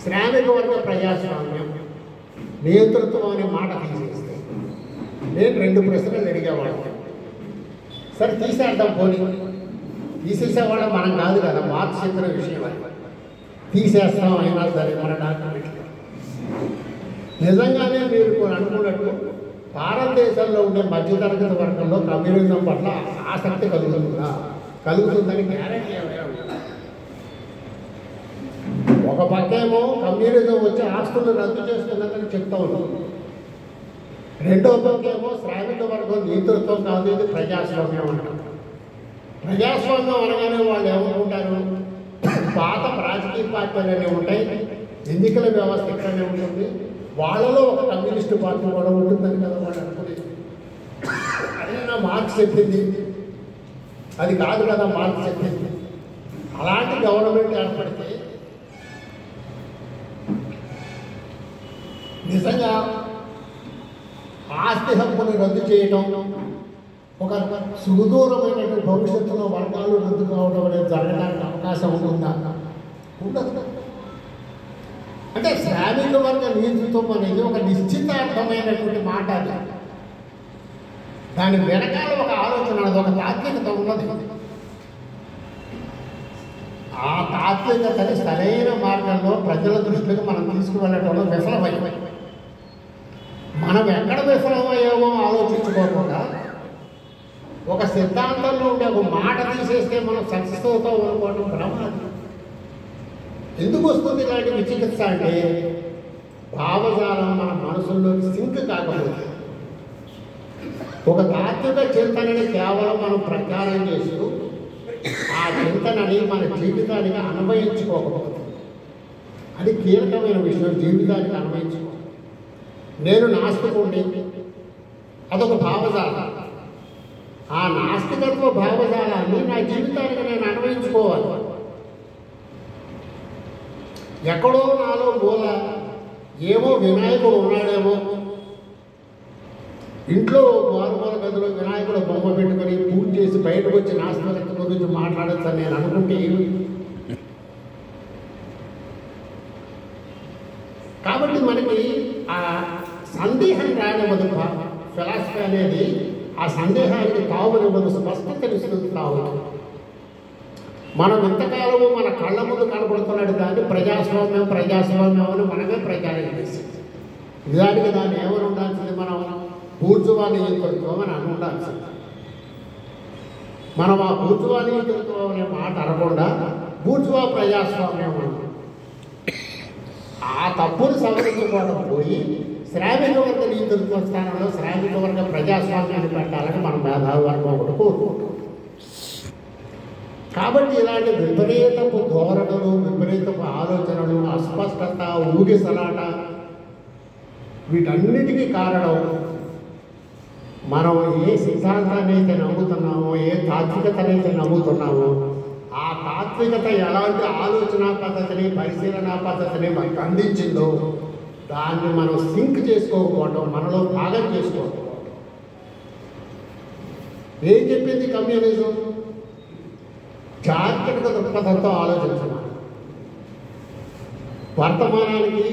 శ్రామిక వర్గ ప్రజాస్వామ్యం నియంతృత్వం అనే మాట తీసేస్తే నేను 2 ప్రశ్నలు అడిగేవాళ్ళం. సరే తీసేద్దాం, పోనీ తీసేసేవాళ్ళం మనం కాదు కదా, మార్క్స్ చెప్పిన విషయం అది తీసేస్తాం అయినా సరే మన డాక్యుమెంట్. నిజంగానే మీరు అనుకున్నట్టు భారతదేశంలో ఉండే మధ్యతరగతి వర్గంలో కమ్యూనిజం పట్ల ఆసక్తి కలుగుతుందని గ్యారెంటీ ఏమైనా ఉందా? ఒక పక్కేమో కమ్యూనిజం వచ్చి ఆస్తులు రద్దు చేస్తున్నదని చెప్తా ఉన్నాం, రెండో పక్కేమో శ్రామిక వర్గం నియంతృత్వం కాదు, ఇది ప్రజాస్వామ్యం అంటారు. ప్రజాస్వామ్యం అనగానే వాళ్ళు ఏమనుకుంటారు? పాత రాజకీయ పార్టీలనే ఉంటాయి, ఎన్నికల వ్యవస్థ ఇక్కడనే ఉంటుంది, వాళ్ళలో ఒక కమ్యూనిస్టు పార్టీ కూడా ఉంటుందని కదా వాళ్ళు అనుకునేది. అదే నా మార్క్స్ చెప్పింది, అది కాదు కదా మార్క్స్ చెప్పింది. అలాంటి గవర్నమెంట్ ఏర్పడితే నిజంగా ఆస్తి హక్కుని రద్దు చేయడం, ఒక సుదూరమైనటువంటి భవిష్యత్తులో వర్గాలు రద్దు కావడం అనేది జరగడానికి అవకాశం ఉంటుందా? ఉండదు. అంటే శ్రామిక వర్గ నియంతృత్వం అనేది ఒక నిశ్చితార్థమైనటువంటి మాట. దాని వెనకాల ఒక ఆలోచన, ఒక తాత్వికత ఉన్నది. ఆ తాత్వికతని సరైన మార్గంలో ప్రజల దృష్టికి మనం తీసుకువెళ్ళటంలో విఫలమయ్యాం. మనం ఎక్కడ విఫలమయ్యామో ఆలోచించుకోకుండా ఒక సిద్ధాంతంలో ఉండే ఒక మాట తీసేస్తే మనం సక్సెస్ అవుతాం అనుకోవడం ప్రమాదం. ఎందుకు వస్తుంది ఇలాంటి విచికిత్స అంటే భావజాలం మన మనసుల్లోకి సింక్ కాకపోతే, ఒక తాత్విక చింతనని కేవలం మనం ప్రచారం చేస్తూ ఆ చింతనని మన జీవితానికి అన్వయించుకోకపోతే, అది కీలకమైన విషయం. జీవితానికి అన్వయించుకో. నేను నాస్తికుడిని, అదొక భావజాలం. ఆ నాస్తికత్వ భావజాలాన్ని నా జీవితానికి నేను అన్వయించుకోవాలి. ఎక్కడో నాలో మూల ఏమో వినాయకుడు ఉన్నాడేమో, ఇంట్లో మారుమూల గదిలో వినాయకుడు బొమ్మ పెట్టుకొని పూజ చేసి బయటకు వచ్చి నాస్తికత గురించి మాట్లాడచ్చని నేను అనుకుంటే, కాబట్టి మనకి ఆ సందేహం రానివ్వదు. ఫిలాసఫీ అనేది ఆ సందేహానికి తావునివ్వదు, స్పష్టతనిస్తుంది. తావు మనం ఇంతకాలము మన కళ్ళ ముందు కనబడుతున్నాడు దాన్ని ప్రజాస్వామ్యం ప్రజాస్వామ్యం అని మనమే ప్రచారం చేసింది. నిజానికి దాన్ని ఏమని ఉండాల్సింది? మనం బూర్జువా నియంతృత్వం అని అని ఉండాల్సింది. మనం ఆ బూర్జువా నియంతృత్వం అనే మాట అనకుండా బూర్జువా ప్రజాస్వామ్యం అన్నాం. ఆ తప్పును సవరించుకోవడం పోయి శ్రామిక వర్గ నియంతృత్వ స్థానంలో శ్రామిక వర్గ ప్రజాస్వామ్యాన్ని పెట్టాలని మనం మేధావి వర్గం ఒకటి కోరుకుంటాం. కాబట్టి ఇలాంటి విపరీతపు ధోరణులు, విపరీతపు ఆలోచనలు, అస్పష్టత, ఊగిసలాట, వీటన్నిటికీ కారణం మనం ఏ సిద్ధాంతాన్ని అయితే నమ్ముతున్నామో, ఏ తాత్వికతనైతే నమ్ముతున్నామో, ఆ తాత్వికత ఎలాంటి ఆలోచన పద్ధతిని, పరిశీలనా పద్ధతిని మనకు అందించిందో దాన్ని మనం సింక్ చేసుకోకపోవటం, మనలో భాగం చేసుకోవటం. ఏం చెప్పింది కమ్యూనిజం? చారిత్రక దృక్పథంతో ఆలోచించమని. వర్తమానానికి,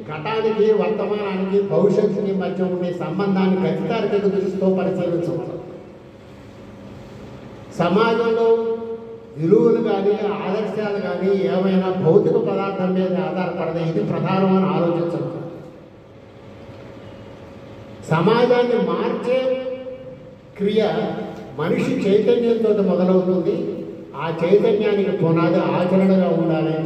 ఘటానికి, వర్తమానానికి, భవిష్యత్తుకి మధ్య ఉండే సంబంధాన్ని ఖచ్చితార్థక దృష్టితో పరిశీలించమని. సమాజంలో విలువలు కానీ, ఆదర్శాలు కానీ ఏమైనా భౌతిక పదార్థం మీద ఆధారపడదే, ఇది ప్రధానమని ఆలోచించడం. సమాజాన్ని మార్చే క్రియ మనిషి చైతన్యంతో మొదలవుతుంది. ఆ చైతన్యానికి పునాది ఆచరణగా ఉండాలి.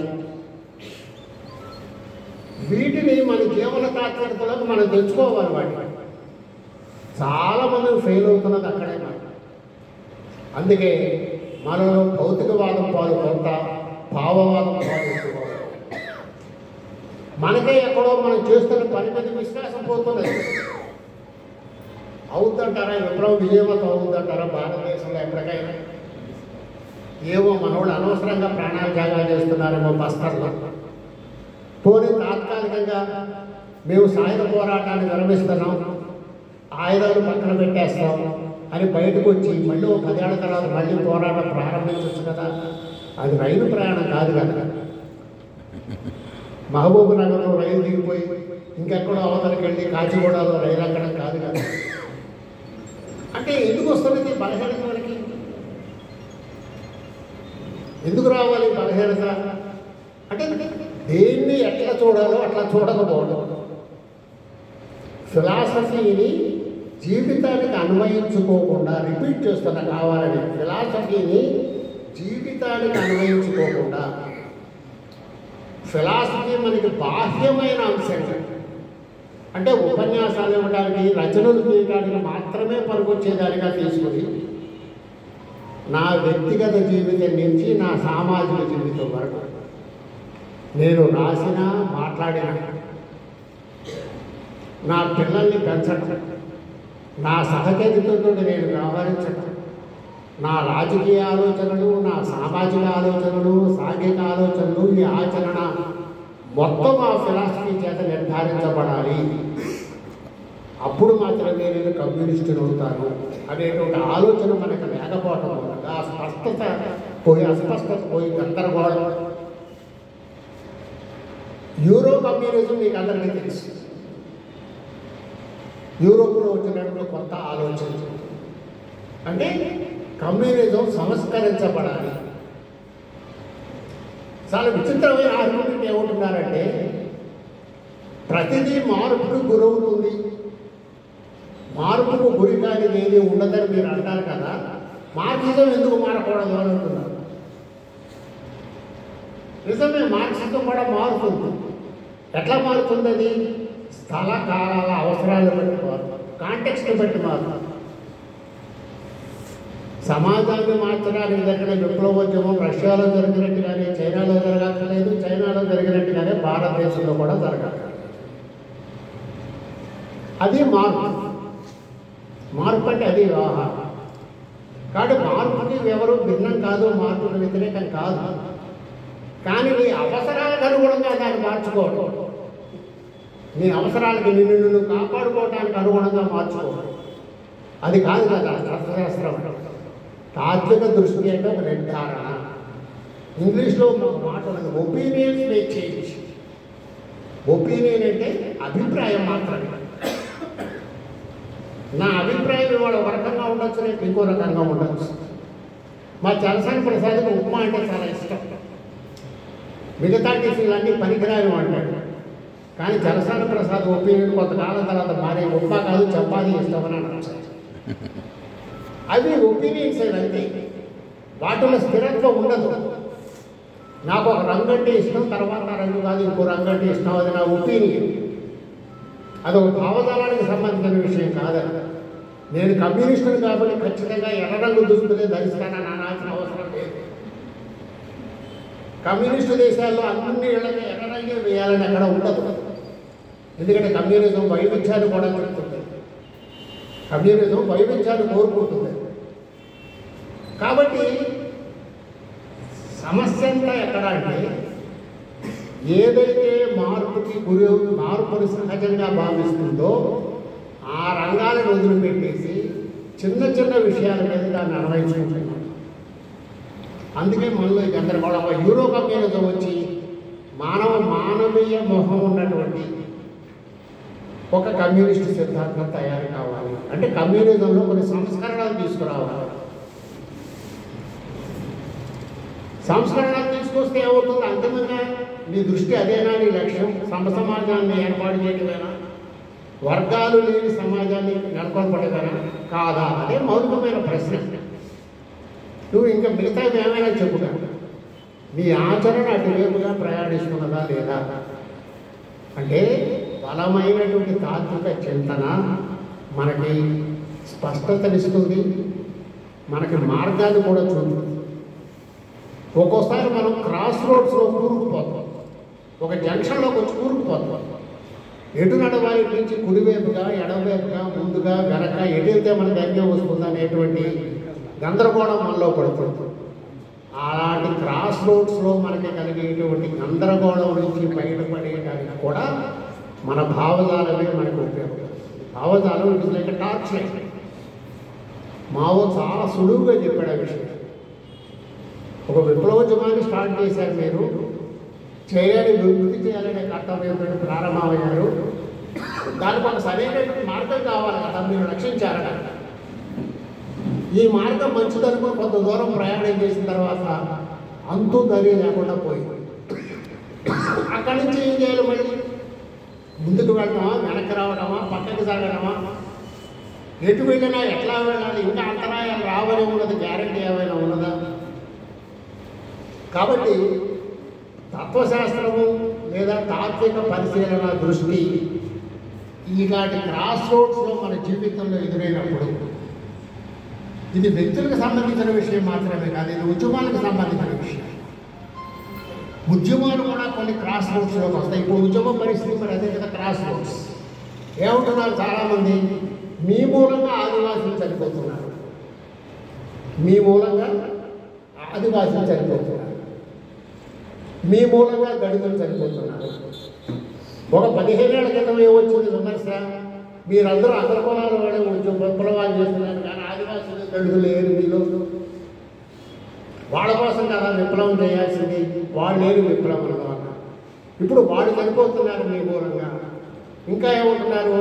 వీటిని మన జీవన తాత్వికతలకు మనం తెచ్చుకోవాలి. వాటిని చాలామంది ఫెయిల్ అవుతున్నది అక్కడే. అందుకే మనలో భౌతికవాదం పాలు కొంత, భావవాదం పాలు. మనకే ఎక్కడో మనం చేస్తున్న పని మీద విశ్వాసం పోతున్నది. అవుతుంటారా విప్లవం విజయవంతం అవుతుందంటారా భారతదేశంలో ఎప్పటికైనా? ఏమో మనోళ్ళు అనవసరంగా ప్రాణాత్యాగాలు చేస్తున్నారేమో బస్తర్లో. పోనీ తాత్కాలికంగా మేము సాయుధ పోరాటాన్ని విరమిస్తున్నాం, ఆయుధాలు పక్కన పెట్టేస్తాం అని బయటకు వచ్చి మళ్ళీ 10 ఏళ్ల తర్వాత మళ్ళీ పోరాటం ప్రారంభించవచ్చు కదా. అది రైలు ప్రయాణం కాదు కదా. మహబూబ్ నగర్లో రైలు దిగిపోయి ఇంకెక్కడో అవతలకి వెళ్ళి కాచిగూడలో రైలు ఎక్కడం కాదు కదా. అంటే ఎందుకు వస్తున్నది బలహీనత? మనకి ఎందుకు రావాలి బలహీనత? అంటే దేన్ని ఎట్లా చూడాలో అట్లా చూడకపోవడం. ఫిలాసఫీని జీవితానికి అన్వయించుకోకుండా, రిపీట్ చేస్తున్నా కావాలని, ఫిలాసఫీని జీవితానికి అన్వయించుకోకుండా, ఫిలాసఫీ మనకి బాహ్యమైన అంశం అంటే ఉపన్యాసాలు ఇవ్వడానికి, రచనలు చేయడానికి మాత్రమే పనికొచ్చేదానిగా తీసుకుని నా వ్యక్తిగత జీవితం నుంచి నా సామాజిక జీవితం వరకు నేను రాసిన, మాట్లాడిన, నా పిల్లల్ని పెంచడం, నా సహచరితతో నేను వ్యవహరించడం, నా రాజకీయ ఆలోచనలు, నా సామాజిక ఆలోచనలు, సాంఘిక ఆలోచనలు, ఈ ఆచరణ మొత్తం ఆ ఫిలాసఫీ చేత నిర్ధారించబడాలి. అప్పుడు మాత్రమే నేను కమ్యూనిస్టుని అవుతాను అనేటువంటి ఆలోచన మనకు లేకపోవటం వల్ల ఆ స్పష్టత పోయి, అస్పష్టత పోయి, గందరగోళం. యూరో కమ్యూనిజం మీకు అందరికీ తెలుసు. యూరోప్లో వచ్చినప్పుడు కొత్త ఆలోచన అంటే కమ్యూనిజం సంస్కరించబడాలి. చాలా విచిత్రమైన ఆర్గ్యుమెంట్ ఏమంటున్నారంటే ప్రతిదీ మార్పుకు గురవుతుంది, మార్పుకు గురి కానిది ఏది ఉండదని మీరు అంటారు కదా, మార్క్సిజం ఎందుకు మారకూడదు అని అంటున్నారు. నిజమే, మార్క్సిజం కూడా మారుతుంది. ఎట్లా మారుతుంది? అది స్థల కాలాల అవసరాలను బట్టి మారుతుంది, కాంటెక్స్ట్ని బట్టి మారుతుంది. సమాజాన్ని మార్చడానికి జరిగిన విప్లవోద్యమం రష్యాలో జరిగినట్టుగానే చైనాలో జరగక్కర్లేదు, చైనాలో జరిగినట్టుగానే భారతదేశంలో కూడా జరగక్కర్లేదు. అది మార్పు. మార్పు అంటే అది వ్యవహారం. కాబట్టి మార్పుకి ఎవరు భిన్నం కాదు, మార్పుకి వ్యతిరేకం కాదు. కానీ నీ అవసరాలకు అనుగుణంగా దాన్ని మార్చుకోవడం, నీ అవసరాలకి నిన్ను కాపాడుకోవడానికి అనుగుణంగా మార్చుకోవడం, అది కాదు కదా అర్థశాస్త్రం. తాత్విక దృష్టి అంటే ఒక నిర్ధారణ. ఇంగ్లీష్లో ఒక మాట ఉన్నది, ఒపీనియన్స్ మే చేంజ్. ఒపీనియన్ అంటే అభిప్రాయం మాత్రమే. నా అభిప్రాయం ఇవాళ ఒక రకంగా ఉండొచ్చు, రేపు ఇంకో రకంగా ఉండొచ్చు. మా చలసాని ప్రసాద్కి ఉప్మా అంటే చాలా ఇష్టం, మిగతా టిఫిన్లు అన్నీ పనికిరాని అంటాడు. కానీ చలసాని ప్రసాద్ ఒపీనియన్ కొంతకాలం తర్వాత మారే ఉప్మా కాదు చపాతీ ఇష్టమని అనొచ్చు. అవి ఒపీనియన్స్ అయితే వాటిలో స్థిరత్వం ఉండదు. నాకు ఒక రంగు అంటే ఇష్టం, తర్వాత రంగు కాదు ఇంకో రంగు అంటే ఇష్టం, అది నా ఒపీనియన్. అది ఒక భావజాలానికి సంబంధించిన విషయం కాదని. నేను కమ్యూనిస్టుని కాబట్టి ఖచ్చితంగా ఎర్ర రంగు దుస్తులే ధరిస్తానని అనాల్సిన అవసరం లేదు. కమ్యూనిస్టు దేశాల్లో అన్ని ఇళ్ళకి ఎర్ర రంగే వేయాలని అక్కడ ఉండదు. ఎందుకంటే కమ్యూనిజం వైవిధ్యాన్ని కూడా చెప్తుంది, కమ్యూనిజం వైవిధ్యాన్ని కోరుకుంటుంది. కాబట్టి సమస్య అంతా ఎక్కడ అంటే ఏదైతే మార్పుకి మార్పుని సహజంగా భావిస్తుందో ఆ రంగాలను వదిలిపెట్టేసి చిన్న చిన్న విషయాల మీద దాన్ని అన్వయించుకుంటున్నాం. అందుకే మనలో గందరగోళం. యూరో కమ్యూనిజం వచ్చి మానవీయ మొహం ఉన్నటువంటి ఒక కమ్యూనిస్టు సిద్ధాంతం తయారు కావాలి అంటే కమ్యూనిజంలో కొన్ని సంస్కరణలు తీసుకురావాలి. సంస్కరణలు తీసుకొస్తే ఏమవుతుంది? అంతిమంగా నీ దృష్టి అదేనా? నీ లక్ష్యం సమాజాన్ని ఏర్పాటు చేయడమేనా? వర్గాలు లేని సమాజాన్ని నెలకొల్పడమేనా? కాదా? అదే మౌలికమైన ప్రశ్న. నువ్వు ఇంకా మిగతా ఏమైనా చెప్పుగా నీ ఆచరణ అటువైపుగా ప్రయాణిస్తున్నదా లేదా అంటే బలమైనటువంటి తాత్విక చింతన మనకి స్పష్టతనిస్తుంది, మనకి మార్గాన్ని కూడా చూపుతుంది. ఒక్కోసారి మనం క్రాస్ రోడ్స్లో కూరుకుపోతాం, ఒక జంక్షన్లోకి వచ్చి కూరుకుపోతాం. ఎటు నడవాలి నుంచి కుడివైపుగా ఎడవైపుగా ముందుగా వెనక ఎటైతే మనకు గమ్యం వస్తుంది అనేటువంటి గందరగోళం మనలో పడుతుంది. అలాంటి క్రాస్ రోడ్స్లో మనకి కలిగేటువంటి గందరగోళం నుంచి బయటపడేయడానికి కూడా మన భావజాలమే మనకు ఉపయోగపడుతుంది. భావజాలం it is like torch light. Mao చాలా సులువుగా చెప్పాడు ఆ విషయం. ఒక విప్లవోద్యమాన్ని స్టార్ట్ చేశారు, మీరు చేయాలి, విముక్తి చేయాలనే కర్తవ్యంతో ప్రారంభమయ్యారు. దానికి ఒక సరైనటువంటి మార్గం కావాలి కదా, మీరు రక్షించారట. ఈ మార్గం మంచిదనుకుని కొంత దూరం ప్రయాణం చేసిన తర్వాత అంతూ ధైర్యం లేకుండా పోయింది. అక్కడి నుంచి ఏం చేయాలి? మళ్ళీ ముందుకు వెళ్ళడమా, వెనక్కి రావడమా, పక్కకి సాగడమా, ఎటు వెళ్ళినా ఎట్లా వెళ్ళాలి, ఇంకా అంతరాయాలు రావని ఉన్నది గ్యారంటీ ఏమైనా ఉన్నదా? కాబట్టి తత్వశాస్త్రము లేదా తాత్విక పరిశీలన దృష్టి ఇలాంటి క్రాస్ రోడ్స్లో మన జీవితంలో ఎదురైనప్పుడు ఇది వ్యక్తులకు సంబంధించిన విషయం మాత్రమే కాదు, ఇది ఉద్యమాలకు సంబంధించిన విషయం. ఉద్యమాలు కూడా కొన్ని క్రాస్ రోడ్స్లోకి వస్తాయి. ఇప్పుడు ఉద్యమ పరిస్థితి మరి అదే కదా, క్రాస్ రోడ్స్. ఏమంటున్నారు చాలామంది? మీ మూలంగా ఆదివాసులు చనిపోతున్నారు, మీ మూలంగా ఆదివాసులు చనిపోతున్నారు, మీ మూలంగా దళితులు చనిపోతున్నారు. ఒక 15 ఏళ్ల క్రితం ఏమొచ్చింది విమర్శ? మీరందరూ అగ్రకులాల వాడే విప్లవాలు చేస్తున్నారు, కానీ ఆదివాసులు దళితులు లేరు మీలో. వాళ్ళ కోసం కదా విప్లవం చేయాల్సింది, వాళ్ళు లేరు విప్లవంలో అన్నారు. ఇప్పుడు వాళ్ళు చనిపోతున్నారు మీ మూలంగా. ఇంకా ఏమంటున్నారు?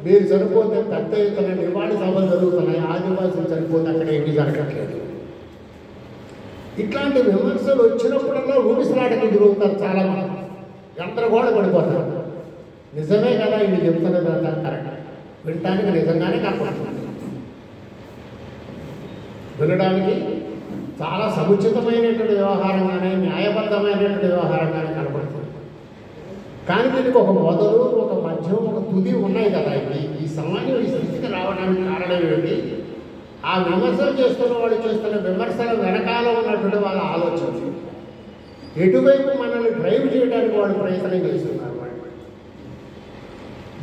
మీరు చనిపోతే పెద్ద ఎత్తున నివాళి సభలు జరుగుతున్నాయి, ఆదివాసులు చనిపోతే అక్కడ ఏమీ జరగట్లేదు. ఇట్లాంటి విమర్శలు వచ్చినప్పుడల్లా ఊపిసలాటకు గురవుతారు చాలామంది, గందరగోళ పడిపోతారు. నిజమే కదా ఇది చెప్తున్నదంతా కరెక్ట్, వినటానికి నిజంగానే కనపడుతుంది, వినడానికి చాలా సముచితమైనటువంటి వ్యవహారంగానే న్యాయబద్ధమైనటువంటి వ్యవహారంగానే కనపడుతుంది. కానీ దీనికి ఒక మొదలు, ఒక మధ్యం, ఒక తుది ఉన్నాయి కదా. ఈ సమాజం ఈ స్థితికి రావడానికి కారణం ఏంటి? ఆ విమర్శలు చేస్తున్న వాళ్ళు చేస్తున్న విమర్శల వెనకాల ఉన్నటువంటి వాళ్ళ ఆలోచన, ఎటువైపు మనల్ని డ్రైవ్ చేయడానికి వాళ్ళు ప్రయత్నం చేస్తున్నారు.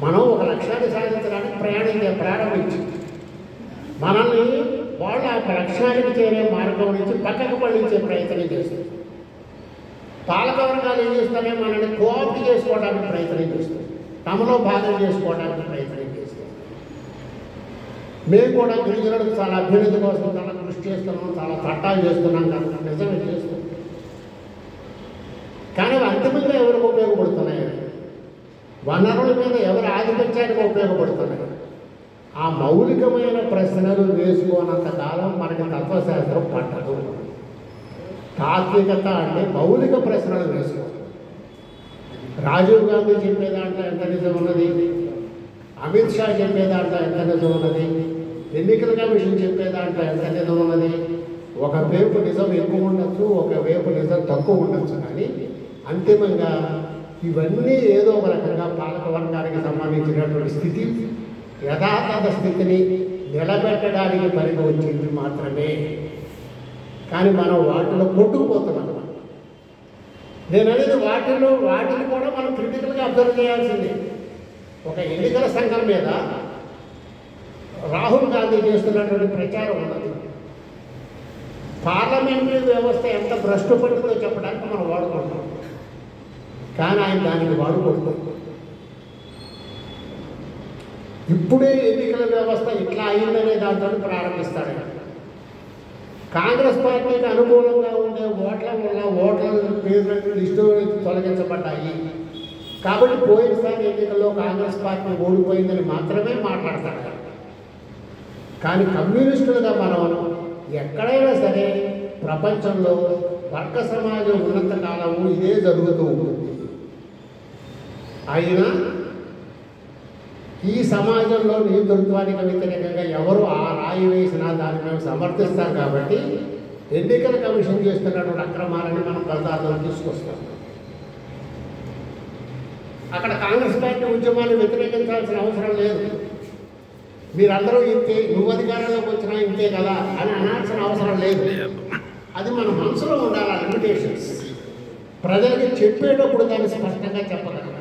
మనం ఒక లక్ష్యాన్ని సాధించడానికి ప్రారంభించి మనల్ని వాళ్ళు ఆ లక్ష్యానికి చేరే మార్గం నుంచి పక్కకు పడించే ప్రయత్నం చేస్తారు. పాలకవర్గాలు ఏం చేస్తారే, మనల్ని కోఆప్ట్ చేసుకోవడానికి ప్రయత్నం చేస్తారు, తమలో భాగం చేసుకోవడానికి ప్రయత్నం చేస్తారు. మేము కూడా గిరిజనులకు చాలా అభ్యున్నతి కోసం చాలా కృషి చేస్తున్నాం, చాలా చట్టాలు చేస్తున్నాం కదా, నిజమే చేస్తున్నాం. కానీ అవి అంతిమంగా ఎవరికి ఉపయోగపడుతున్నాయి? వనరుల మీద ఎవరి ఆధిపత్యానికి ఉపయోగపడుతున్నాయి? ఆ మౌలికమైన ప్రశ్నలు వేసుకోనంత కాలం మనకి తత్వశాస్త్రం పట్టదు. తాత్వికత అంటే మౌలిక ప్రశ్నలు వేసుకోవాలి. రాజీవ్ గాంధీ చెప్పే దాంట్లో ఎంత నిజం ఉన్నది, అమిత్ షా చెప్పే దాంట్లో ఎంత నిజం ఉన్నది, ఎన్నికల కమిషన్ చెప్పే దాంట్లో ఎంత నిజం ఉన్నది? ఒక వైపు నిజం ఎక్కువ ఉండొచ్చు, ఒక వైపు నిజం తక్కువ ఉండొచ్చు. కానీ అంతిమంగా ఇవన్నీ ఏదో ఒక రకంగా పాలక వర్గానికి సంబంధించినటువంటి స్థితి, యథాతథ స్థితిని నిలబెట్టడానికి పనికి వచ్చింది మాత్రమే. కానీ మనం వాటిలో కొట్టుకుపోతున్నాం. నేను అనేది వాటిని కూడా మనం క్రిటికల్గా అబ్జర్వ్ చేయాల్సిందే. ఒక ఎన్నికల సంఘం మీద రాహుల్ గాంధీ చేస్తున్నటువంటి ప్రచారం ఉన్నది. పార్లమెంటరీ వ్యవస్థ ఎంత భ్రష్టు పడుతుందో చెప్పడానికి మనం వాడుకుంటాం, కానీ ఆయన దానికి వాడుకుంటాం. ఇప్పుడే ఎన్నికల వ్యవస్థ ఇట్లా అయిందనే దాంతో ప్రారంభిస్తాడు. కాంగ్రెస్ పార్టీకి అనుకూలంగా ఉండే ఓట్ల వల్ల ఓట్ల పేర్లు లిస్టు తొలగించబడ్డాయి కాబట్టి పోయినసారి ఎన్నికల్లో కాంగ్రెస్ పార్టీ ఓడిపోయిందని మాత్రమే మాట్లాడతాడు. కానీ కమ్యూనిస్టులుగా మనం ఎక్కడైనా సరే ప్రపంచంలో వర్గ సమాజం ఉన్నంత కాలము ఇదే జరుగుతూ ఉంటుంది. అయినా ఈ సమాజంలో నియంతృత్వానికి వ్యతిరేకంగా ఎవరు ఆ రాయి వేసినా దాన్ని మేము సమర్థిస్తాం. కాబట్టి ఎన్నికల కమిషన్ చేస్తున్నటువంటి అక్రమాలని మనం ప్రజాదరణ తీసుకొస్తాం. అక్కడ కాంగ్రెస్ పార్టీ ఉద్యమాన్ని వ్యతిరేకించాల్సిన అవసరం లేదు. మీరందరూ ఇంతే, నువ్వు అధికారంలోకి వచ్చినా ఇంతే కదా అని అనాల్సిన అవసరం లేదు. అది మన మనసులో ఉండాలి. ఆ లిమిటేషన్స్ ప్రజలకి చెప్పేటప్పుడు దాన్ని స్పష్టంగా చెప్పగలం.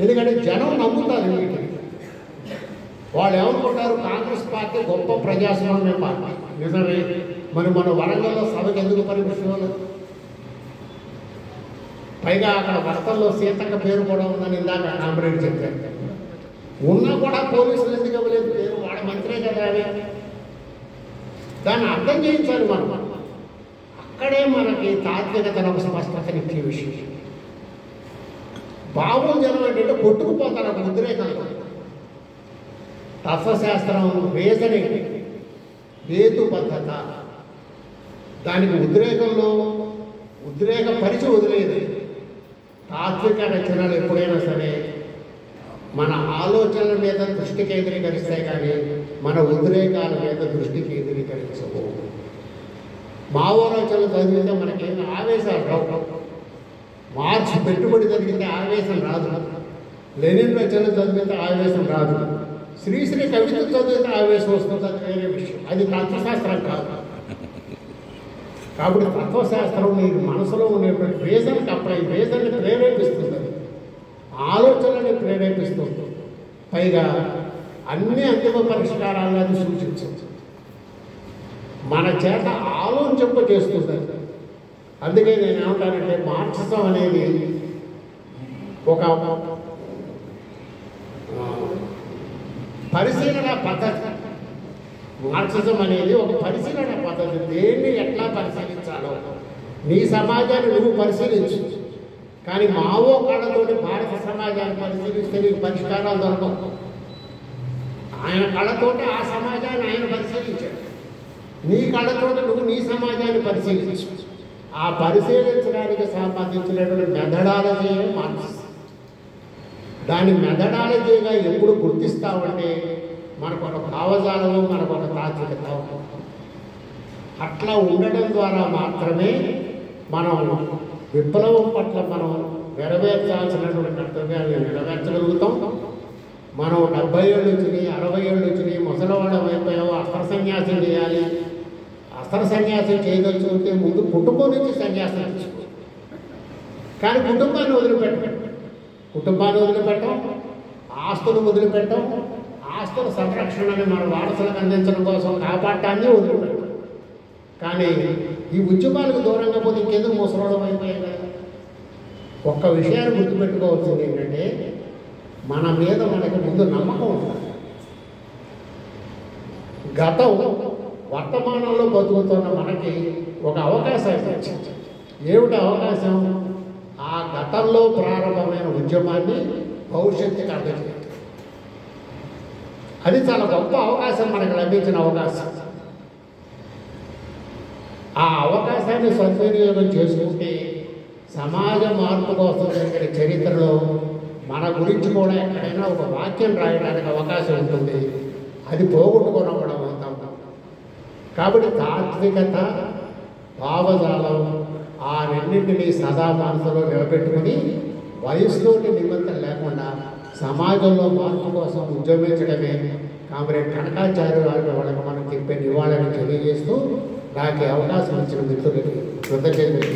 ఎందుకంటే జనం నమ్ముతారు. వీటిని వాళ్ళు ఏమనుకుంటారు, కాంగ్రెస్ పార్టీ గొప్ప ప్రజాస్వామ్య పార్టీ. నిజమే. మరి మన వరంగల్లో సభకు ఎందుకు పర్మిషన్? పైగా అక్కడ వార్తల్లో సీతక్క పేరు కూడా ఉందని ఇందాక కాంప్రేట్ చెప్పారు. ఉన్నా కూడా పోలీసులు ఎందుకు ఇవ్వలేదు పేరు? వాడ మంత్రే కదా. దాన్ని అర్థం చేయించాలి మనం. అక్కడే మనకి తాత్వికతను స్పష్టతనిచ్చే విషయం. బాబు జనం ఏంటంటే కొట్టుకుపోతారు ఒక ఉద్రేకంలో. తత్వశాస్త్రం రీజనింగ్, హేతుబద్ధత, దానికి ఉద్రేకపరిచి వదిలేదు. తాత్విక రచనలు ఎప్పుడైనా సరే మన ఆలోచనల మీద దృష్టి కేంద్రీకరిస్తాయి, కానీ మన ఉద్రేకాల మీద దృష్టి కేంద్రీకరించవు. మావో రచనలు చదివితే మనకేమి ఆవేశాలు రావు. మార్క్స్ పెట్టుబడి జరిగితే ఆవేశం రాదు. లెనిన్ రచనలు చదివితే ఆవేశం రాదు. శ్రీశ్రీ కవిత చదివితే ఆవేశం వస్తుంది, అది వేరే విషయం. అది తత్వశాస్త్రం కాదు. కాబట్టి తత్వశాస్త్రం మీరు మనసులో ఉండేటువంటి రీజన్కి అప్లై, రీజన్ని ప్రేరేపిస్తుంది, ఆలోచనని ప్రేరేపిస్తుంది. పైగా అన్ని అంతిమ పరిష్కారాలను అది సూచించవచ్చు. మన చేత ఆలోచింప చేస్తుంది. అందుకే నేను ఏమంటానంటే మార్క్సిజం అనేది ఒక పరిశీలన పద్ధతి. మార్క్సిజం అనేది ఒక పరిశీలన పద్ధతి. దేన్ని ఎట్లా పరిశీలించాలో నీ సమాజాన్ని నువ్వు పరిశీలించు. కానీ మావో కళ్ళతోటి భారత సమాజాన్ని పరిశీలిస్తే నీకు పరిష్కారాలు దొరకవు. ఆయన కళ్ళతోటి ఆ సమాజాన్ని ఆయన పరిశీలించాడు. నీ కళ్ళతో నువ్వు నీ సమాజాన్ని పరిశీలించు. ఆ పరిశీలించడానికి సంబంధించినటువంటి మెథడాలజీయే మార్క్స్. దాని మెథడాలజీగా ఎప్పుడు గుర్తిస్తామంటే మనకు ఒక భావజాలము, మనకు ఒక తాత్వికత. అట్లా ఉండడం ద్వారా మాత్రమే మనం విప్లవం పట్ల మనం నెరవేర్చాల్సినటువంటి కర్తవ్యాన్ని నెరవేర్చగలుగుతాం. మనం 70 ఏళ్ళు వచ్చినాయి, 60 ఏళ్ళు వచ్చినాయి, ముసలివాళ్ళం అయిపోయావు, అస్త్ర సన్యాసం చేయాలి. అస్త్ర సన్యాసం చేయదలుచుకుంటే ముందు కుటుంబం నుంచి సన్యాసం తీసుకో. కానీ కుటుంబాన్ని వదిలిపెట్టం, ఆస్తులు వదిలిపెట్టం, ఆస్తుల సంరక్షణని మన వారసులకు అందించడం కోసం కాపాడటాన్ని వదిలిపెట్టం. కానీ ఈ ఉద్యమాలకు దూరంగా పోతే ఇంకెందుకు ముసలివాళ్ళం అయిపోయాయి కదా. ఒక్క విషయాన్ని గుర్తుపెట్టుకోవాల్సింది ఏంటంటే మన మీద మనకి ముందు నమ్మకం ఉండాలి. గతం వర్తమానంలో బతుకుతున్న మనకి ఒక అవకాశం ఇచ్చింది. ఏమిటి అవకాశం? ఆ గతంలో ప్రారంభమైన ఉద్యమాన్ని భవిష్యత్తుకి అందజేయాలి. అది చాలా గొప్ప అవకాశం, మనకు లభించిన అవకాశం. ఆ అవకాశాన్ని సద్వినియోగం చేసుకుంటే సమాజ మార్పు కోసం జరిగిన చరిత్రలో మన గురించి కూడా ఎక్కడైనా ఒక వాక్యం రాయడానికి అవకాశం ఉంటుంది. అది పోగొట్టుకోవడం కూడా అవుతాం. కాబట్టి తాత్వికత, భావజాలం ఆ రెండింటినీ సదా మనసులో నిలబెట్టుకుని వయసులోని నిమిత్తం లేకుండా సమాజంలో మార్పు కోసం ఉద్యమించడమే కామ్రేడ్ కనకాచార్య వాళ్ళకి మనం చెప్పే నివాళని తెలియజేస్తూ నాకు అవకాశం ఇచ్చిన మిత్రులకి కృతజ్ఞతలు.